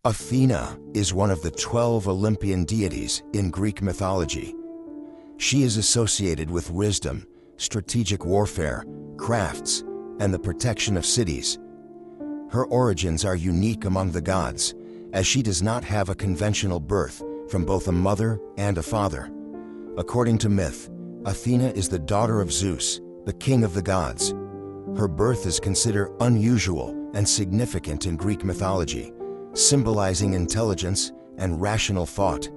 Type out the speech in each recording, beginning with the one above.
Athena is one of the 12 Olympian deities in Greek mythology. She is associated with wisdom, strategic warfare, crafts, and the protection of cities. Her origins are unique among the gods, as she does not have a conventional birth from both a mother and a father. According to myth, Athena is the daughter of Zeus, the king of the gods. Her birth is considered unusual and significant in Greek mythology, symbolizing intelligence and rational thought.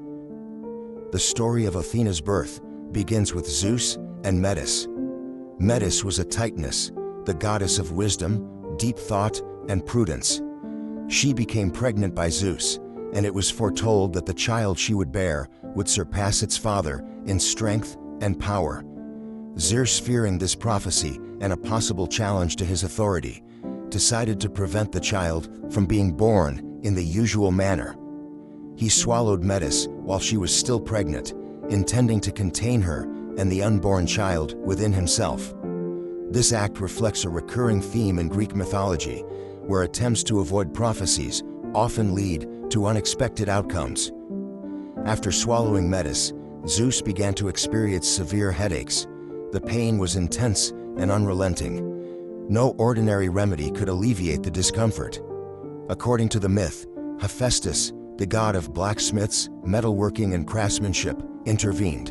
The story of Athena's birth begins with Zeus and Metis. Metis was a Titaness, the goddess of wisdom, deep thought, and prudence. She became pregnant by Zeus, and it was foretold that the child she would bear would surpass its father in strength and power. Zeus, fearing this prophecy and a possible challenge to his authority, decided to prevent the child from being born in the usual manner. He swallowed Metis while she was still pregnant, intending to contain her and the unborn child within himself. This act reflects a recurring theme in Greek mythology, where attempts to avoid prophecies often lead to unexpected outcomes. After swallowing Metis, Zeus began to experience severe headaches. The pain was intense and unrelenting. No ordinary remedy could alleviate the discomfort. According to the myth, Hephaestus, the god of blacksmiths, metalworking, and craftsmanship, intervened.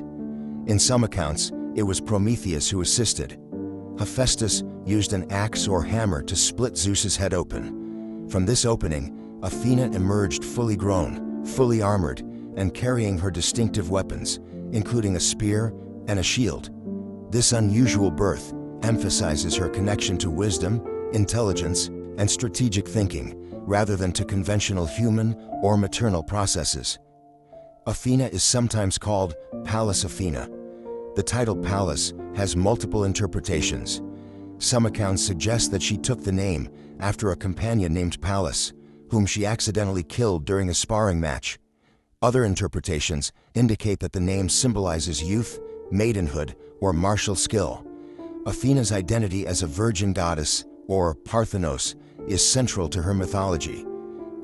In some accounts, it was Prometheus who assisted. Hephaestus used an axe or hammer to split Zeus's head open. From this opening, Athena emerged fully grown, fully armored, and carrying her distinctive weapons, including a spear and a shield. This unusual birth emphasizes her connection to wisdom, intelligence, and strategic thinking, rather than to conventional human or maternal processes. Athena is sometimes called Pallas Athena. The title Pallas has multiple interpretations. Some accounts suggest that she took the name after a companion named Pallas, whom she accidentally killed during a sparring match. Other interpretations indicate that the name symbolizes youth, maidenhood, or martial skill. Athena's identity as a virgin goddess, or Parthenos, is central to her mythology.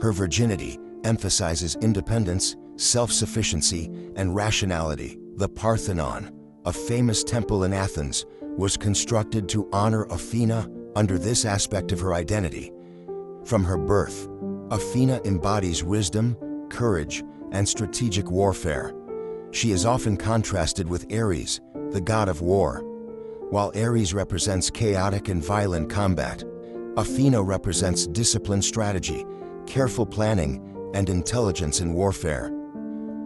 Her virginity emphasizes independence, self-sufficiency, and rationality. The Parthenon, a famous temple in Athens, was constructed to honor Athena under this aspect of her identity. From her birth, Athena embodies wisdom, courage, and strategic warfare. She is often contrasted with Ares, the god of war. While Ares represents chaotic and violent combat, Athena represents disciplined strategy, careful planning, and intelligence in warfare.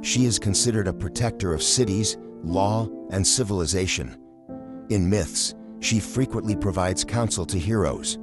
She is considered a protector of cities, law, and civilization. In myths, she frequently provides counsel to heroes.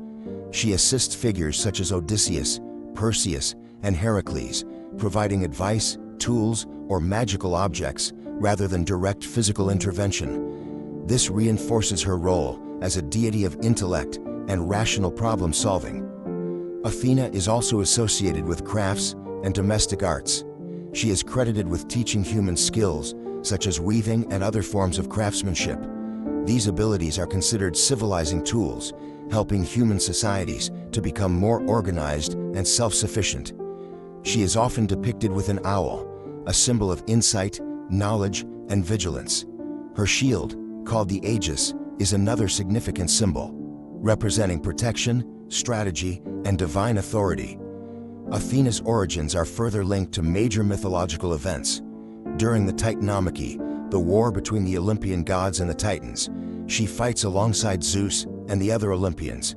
She assists figures such as Odysseus, Perseus, and Heracles, providing advice, tools, or magical objects rather than direct physical intervention. This reinforces her role as a deity of intellect and rational problem-solving. Athena is also associated with crafts and domestic arts. She is credited with teaching human skills, such as weaving and other forms of craftsmanship. These abilities are considered civilizing tools, helping human societies to become more organized and self-sufficient. She is often depicted with an owl, a symbol of insight, knowledge, and vigilance. Her shield, called the Aegis, is another significant symbol, representing protection, strategy, and divine authority. Athena's origins are further linked to major mythological events. During the Titanomachy, the war between the Olympian gods and the Titans, she fights alongside Zeus and the other Olympians.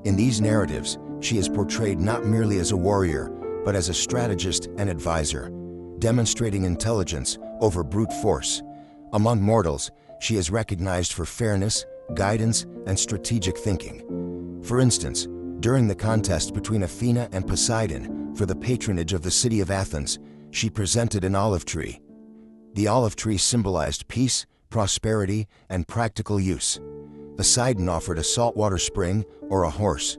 In these narratives, she is portrayed not merely as a warrior, but as a strategist and advisor, demonstrating intelligence over brute force. Among mortals, she is recognized for fairness, guidance, and strategic thinking. For instance, during the contest between Athena and Poseidon for the patronage of the city of Athens, she presented an olive tree. The olive tree symbolized peace, prosperity, and practical use. Poseidon offered a saltwater spring or a horse.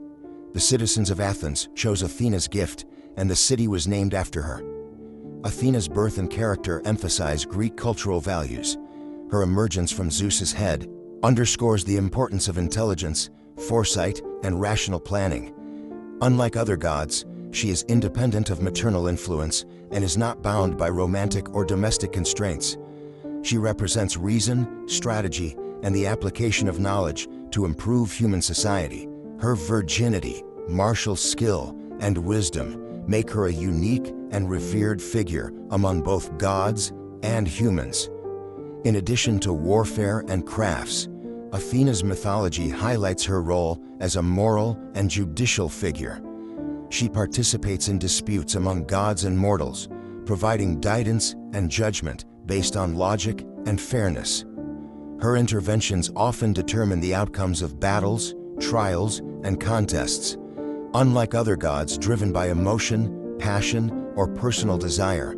The citizens of Athens chose Athena's gift, and the city was named after her. Athena's birth and character emphasize Greek cultural values. Her emergence from Zeus's head underscores the importance of intelligence, foresight, and rational planning. Unlike other gods, she is independent of maternal influence and is not bound by romantic or domestic constraints. She represents reason, strategy, and the application of knowledge to improve human society. Her virginity, martial skill, and wisdom make her a unique and revered figure among both gods and humans. In addition to warfare and crafts, Athena's mythology highlights her role as a moral and judicial figure. She participates in disputes among gods and mortals, providing guidance and judgment based on logic and fairness. Her interventions often determine the outcomes of battles, trials, and contests. Unlike other gods driven by emotion, passion, or personal desire,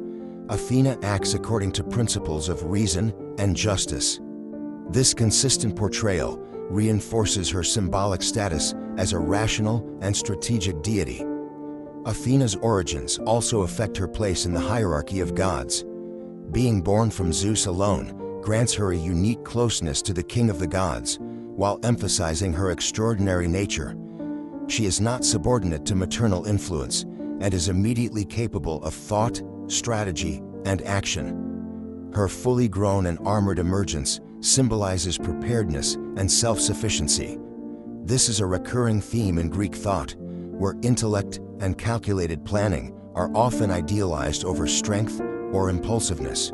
Athena acts according to principles of reason and justice. This consistent portrayal reinforces her symbolic status as a rational and strategic deity. Athena's origins also affect her place in the hierarchy of gods. Being born from Zeus alone grants her a unique closeness to the king of the gods, while emphasizing her extraordinary nature. She is not subordinate to maternal influence and is immediately capable of thought, strategy, and action. Her fully grown and armored emergence symbolizes preparedness and self-sufficiency. This is a recurring theme in Greek thought, where intellect and calculated planning are often idealized over strength or impulsiveness.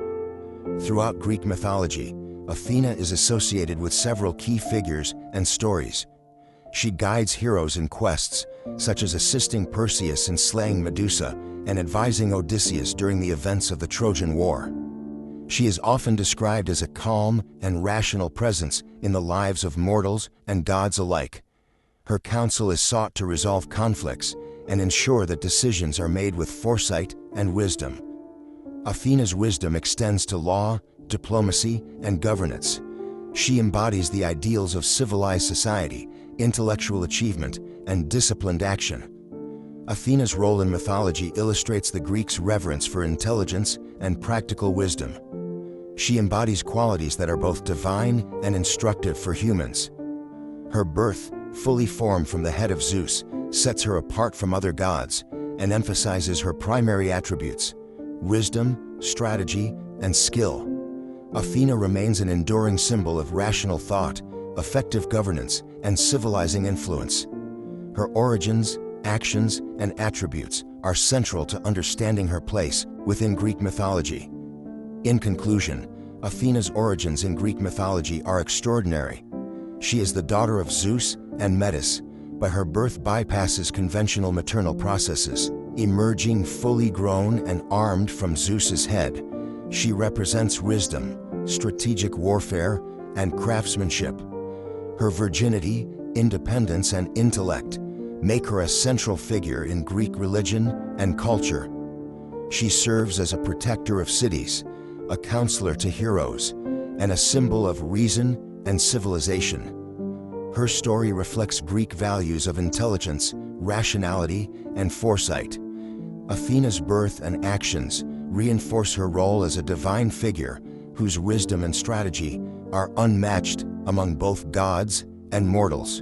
Throughout Greek mythology, Athena is associated with several key figures and stories. She guides heroes in quests, such as assisting Perseus in slaying Medusa and advising Odysseus during the events of the Trojan War. She is often described as a calm and rational presence in the lives of mortals and gods alike. Her counsel is sought to resolve conflicts and ensure that decisions are made with foresight and wisdom. Athena's wisdom extends to law, diplomacy, and governance. She embodies the ideals of civilized society, intellectual achievement, and disciplined action. Athena's role in mythology illustrates the Greeks' reverence for intelligence and practical wisdom. She embodies qualities that are both divine and instructive for humans. Her birth, fully formed from the head of Zeus, sets her apart from other gods and emphasizes her primary attributes: wisdom, strategy, and skill. Athena remains an enduring symbol of rational thought, effective governance, and civilizing influence. Her origins, actions, and attributes are central to understanding her place within Greek mythology. In conclusion, Athena's origins in Greek mythology are extraordinary. She is the daughter of Zeus and Metis, but her birth bypasses conventional maternal processes. Emerging fully grown and armed from Zeus's head, she represents wisdom, strategic warfare, and craftsmanship. Her virginity, independence, and intellect make her a central figure in Greek religion and culture. She serves as a protector of cities, a counselor to heroes, and a symbol of reason and civilization. Her story reflects Greek values of intelligence, rationality, and foresight. Athena's birth and actions reinforce her role as a divine figure whose wisdom and strategy are unmatched among both gods and mortals.